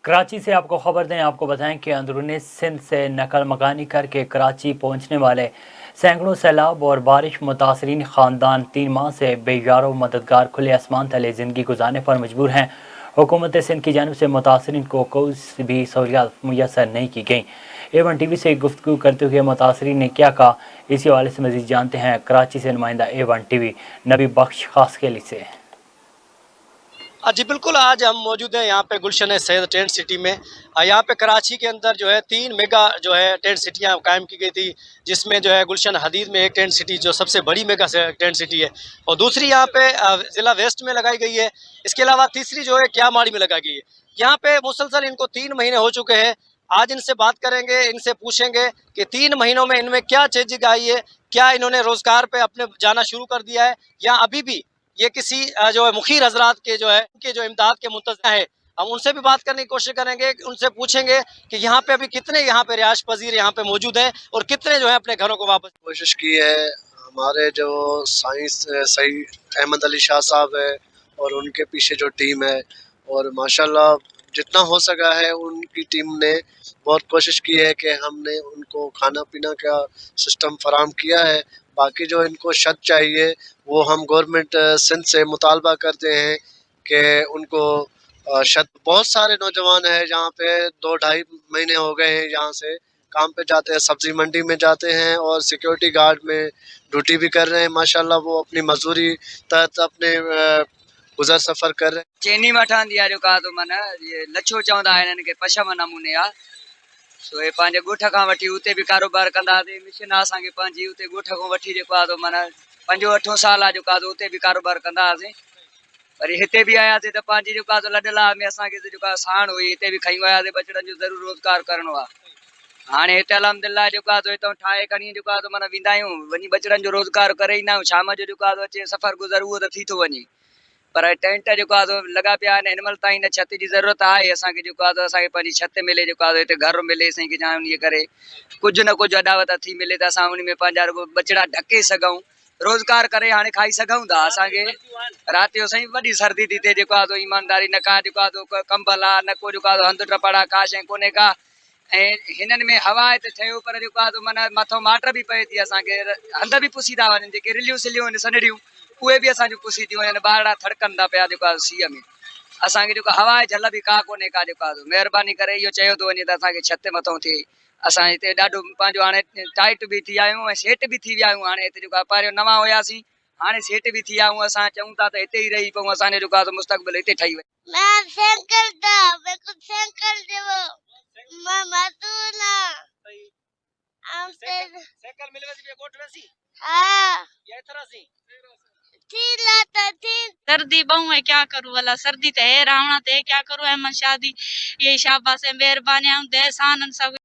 कराची से आपको खबर दें, आपको बताएं कि अंदरूनी सिंध से नकल मकानी करके कराची पहुंचने वाले सैकड़ों सैलाब और बारिश मुतासरीन ख़ानदान 3 माह से बेयारो मददगार खुले आसमान तले ज़िंदगी गुजारने पर मजबूर हैं। हुकूमत सिंध की जानिब से मुतासरीन को कोई भी सहूलियात मुयसर नहीं की गई। A1 TV से गुफ्तगू करते हुए मुतासरीन ने क्या कहा, इसी हवाले से मज़ीद जानते हैं कराची से नुमाइंदा A1 TV नबी बख्श खास खेली से। जी बिल्कुल, आज हम मौजूद हैं यहाँ पे गुलशन सैयद टेंट सिटी में। यहाँ पे कराची के अंदर जो है 3 मेगा जो है टेंट सिटियाँ कायम की गई थी, जिसमें जो है गुलशन हदीद में एक टेंट सिटी जो सबसे बड़ी मेगा टेंट सिटी है, और दूसरी यहाँ पे ज़िला वेस्ट में लगाई गई है। इसके अलावा तीसरी जो है क्यामाड़ी में लगाई गई है। यहाँ पे मुसलसल इनको 3 महीने हो चुके हैं। आज इनसे बात करेंगे, इनसे पूछेंगे कि 3 महीनों में इनमें क्या चेंजिंग आई है, क्या इन्होंने रोज़गार पे अपने जाना शुरू कर दिया है, या अभी भी ये किसी जो है मुखीर हजरात के जो है उनके जो इमदाद के मुंतज़िर है। हम उनसे भी बात करने की कोशिश करेंगे, उनसे पूछेंगे कि यहाँ पे अभी कितने यहाँ पे रिहायश पजीर यहाँ पे मौजूद हैं और कितने जो है अपने घरों को वापस कोशिश की है। हमारे जो साइंस सही अहमद अली शाह साहब है और उनके पीछे जो टीम है, और माशाल्लाह जितना हो सका है उनकी टीम ने बहुत कोशिश की है कि हमने उनको खाना पीना का सिस्टम फराहम किया है। बाकी जो इनको छत चाहिए वो हम गवर्नमेंट सिंध से मुतालबा करते हैं कि उनको छत। बहुत सारे नौजवान हैं जहाँ पे 2-2.5 महीने हो गए हैं यहाँ से काम पे जाते हैं, सब्जी मंडी में जाते हैं और सिक्योरिटी गार्ड में ड्यूटी भी कर रहे हैं। माशाल्लाह वो अपनी मजदूरी तहत अपने गुजर सफ़र कर रहे हैं। चेनी में ठहंदी आहे जेको आहे तो माना ये लच्छो चवंदा आहिनि हिननि खे, पशम नमूने आहे। सो ये पंहिंजे ॻोठ खां वठी उते बि कारोबार कंदा हुआसीं। मिशन आहे असांखे पंहिंजी, उते ॻोठ खां वठी जेको आहे तो माना 5-8 साल आहे जेको आहे तो उते बि कारोबार कंदा हुआसीं। वरी हिते बि आयासीं त पंहिंजी जेको आहे तो लॾला में असांखे जेको आहे साण हुई, हिते बि खयूं आयासीं। बचड़नि जो ज़रूरु रोज़गार करिणो आहे। हाणे हिते अलहमदिल्ला जेको आहे तो हितां ठाहे खणी जेको आहे तो माना वेंदा आहियूं, वञी बचड़नि जो रोज़गार करे ईंदा आहियूं। शाम जो जेको आहे तो अचे सफ़र गुज़र उहो त थी थो वञे, पर टेंट जेको आहे तो लॻा पिया आहिनि। हिन महिल ताईं न छित जी ज़रूरत आहे असांखे, जेको आहे तो असांखे पंहिंजी छित मिले, जेको आहे हिते घर मिले असांखे, जा उन करे कुझु न कुझु अॾावत थी मिले त असां उन में पंहिंजा रुॻो बचड़ा ढके सघूं, रोज़गार करे हाणे खाई सघूं था। असांखे राति जो साईं वॾी सर्दी थी थिए, जेको आहे तो ईमानदारी न का जेको आहे तो कंबल आहे, न को जेको आहे तो हंधु टपड़ आहे, का शइ कोन्हे का। ऐं हिननि में हवा हिते ठहियो, पर जेको आहे तो माना मथां माट बि पए थी, असांखे हंध बि पुसी था वञनि। जेके रिलियूं सिलियूं आहिनि सनड़ियूं, उहे बि असांजूं पुसी थियूं वञनि, ॿारड़ा थड़कनि था पिया जेको आहे सीअ में। असांखे जेको हवा जी झल बि का कोन्हे का, जेको आहे महिरबानी करे इहो चयो थो वञे त असांखे छित मथां थिए। असां हिते ॾाढो पंहिंजो हाणे टाइट बि थी विया आहियूं ऐं सेट बि थी विया आहियूं। हाणे हिते जेको आहे पहिरियों नवां हुयासीं, हाणे सेट बि थी विया आहियूं। असां चऊं था त हिते ई रही पऊं, असांजो जेको आहे मुस्तक़बिल हिते ठही वञे। सर्दी बहु है, क्या करूँ वाला सर्दी तो है, रावणा तो है, क्या करूँ। अहमद शादी यही शाबाश है, मेहरबानी हम दे एहसान सब।